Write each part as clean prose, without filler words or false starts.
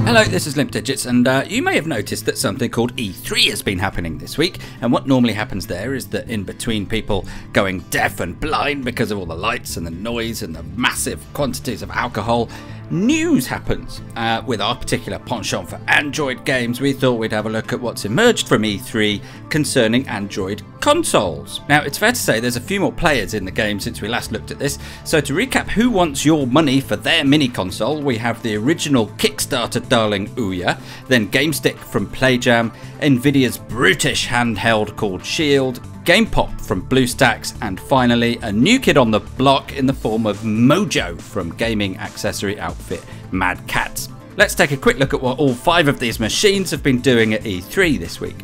Hello, this is Limp Digits, and you may have noticed that something called E3 has been happening this week, and what normally happens there is that in between people going deaf and blind because of all the lights and the noise and the massive quantities of alcohol, news happens. With our particular penchant for Android games, we thought we'd have a look at what's emerged from E3 concerning Android consoles. Now, it's fair to say there's a few more players in the game since we last looked at this, so to recap who wants your money for their mini console, we have the original Kickstarter darling Ouya, then GameStick from PlayJam, Nvidia's brutish handheld called Shield, GamePop from BlueStacks, and finally a new kid on the block in the form of M.O.J.O from gaming accessory outfit Catz. Let's take a quick look at what all 5 of these machines have been doing at E3 this week.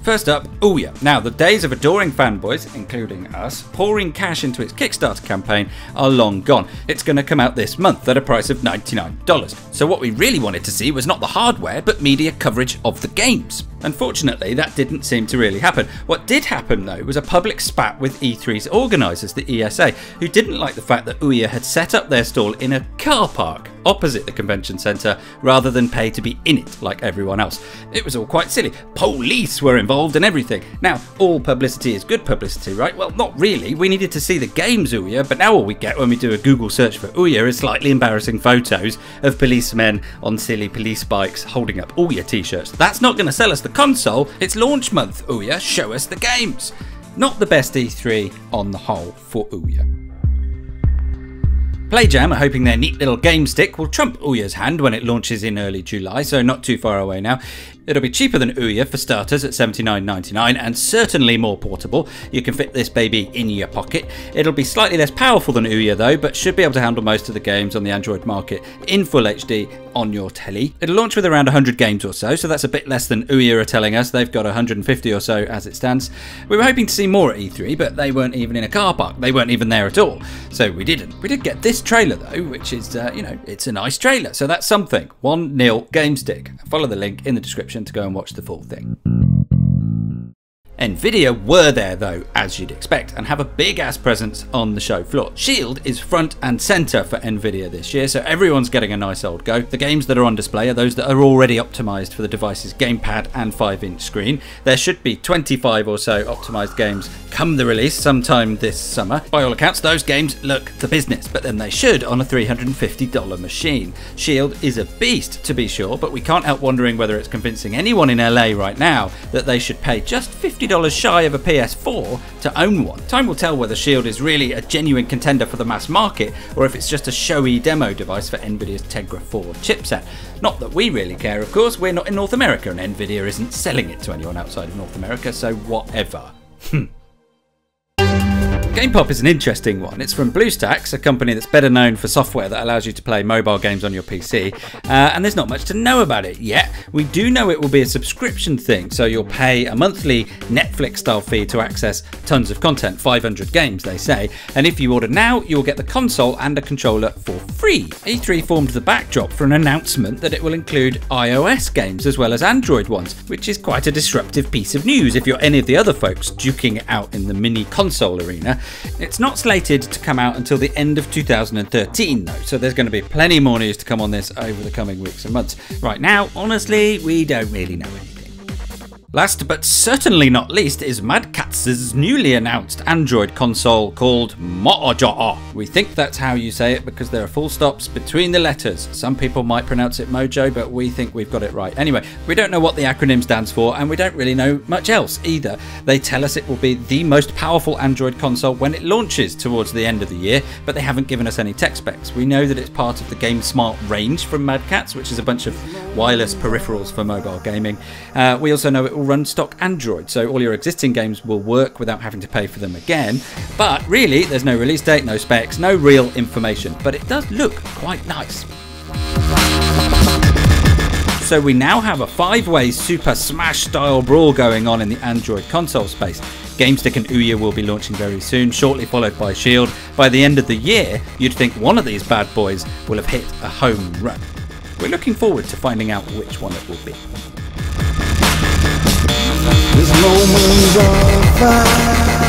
First up, Ouya. Now, the days of adoring fanboys, including us, pouring cash into its Kickstarter campaign are long gone. It's going to come out this month at a price of $99. So what we really wanted to see was not the hardware, but media coverage of the games. Unfortunately, that didn't seem to really happen. What did happen, though, was a public spat with E3's organisers, the ESA, who didn't like the fact that Ouya had set up their stall in a car park opposite the convention centre rather than pay to be in it like everyone else. It was all quite silly. Police were involved and everything. Now, all publicity is good publicity, right? Well, not really. We needed to see the game's Ouya, but now all we get when we do a Google search for Ouya is slightly embarrassing photos of policemen on silly police bikes holding up Ouya t-shirts. That's not going to sell us the console. It's launch month, Ouya. Show us the games. Not the best E3 on the whole for Ouya. PlayJam are hoping their neat little GameStick will trump Ouya's hand when it launches in early July, so not too far away now. It'll be cheaper than Ouya for starters at $79.99 and certainly more portable. You can fit this baby in your pocket. It'll be slightly less powerful than Ouya though, but should be able to handle most of the games on the Android market in full HD on your telly. It'll launch with around 100 games or so that's a bit less than Ouya are telling us. They've got 150 or so as it stands. We were hoping to see more at E3, but they weren't even in a car park. They weren't even there at all, so we didn't. We did get this trailer though, which is, it's a nice trailer, so that's something. 1-0 GameStick. Follow the link in the description to go and watch the full thing. Nvidia were there though, as you'd expect, and have a big ass presence on the show floor. Shield is front and centre for Nvidia this year, so everyone's getting a nice old go. The games that are on display are those that are already optimised for the device's gamepad and 5-inch screen. There should be 25 or so optimised games come the release sometime this summer. By all accounts, those games look the business, but then they should on a $350 machine. Shield is a beast to be sure, but we can't help wondering whether it's convincing anyone in LA right now that they should pay just $50 shy of a PS4 to own one. Time will tell whether Shield is really a genuine contender for the mass market or if it's just a showy demo device for Nvidia's Tegra 4 chipset. Not that we really care, of course. We're not in North America and Nvidia isn't selling it to anyone outside of North America, so whatever. GamePop is an interesting one. It's from BlueStacks, a company that's better known for software that allows you to play mobile games on your PC, and there's not much to know about it yet. We do know it will be a subscription thing, so you'll pay a monthly Netflix-style fee to access tons of content, 500 games they say, and if you order now, you'll get the console and a controller for free. E3 formed the backdrop for an announcement that it will include iOS games as well as Android ones, which is quite a disruptive piece of news if you're any of the other folks duking it out in the mini console arena. It's not slated to come out until the end of 2013 though, so there's going to be plenty more news to come on this over the coming weeks and months. Right now, honestly, we don't really know anything. Last but certainly not least is Catz's newly announced Android console called M.O.J.O. We think that's how you say it because there are full stops between the letters. Some people might pronounce it Mojo, but we think we've got it right. Anyway, we don't know what the acronym stands for and we don't really know much else either. They tell us it will be the most powerful Android console when it launches towards the end of the year, but they haven't given us any tech specs. We know that it's part of the GameSmart range from Catz, which is a bunch of wireless peripherals for mobile gaming. We also know it will run stock Android, so all your existing games will work without having to pay for them again. But really, there's no release date, no specs, no real information, but it does look quite nice. So we now have a 5-way Super Smash style brawl going on in the Android console space. GameStick and Ouya will be launching very soon, shortly followed by Shield. By the end of the year, you'd think one of these bad boys will have hit a home run. We're looking forward to finding out which one it will be. This moment of fire.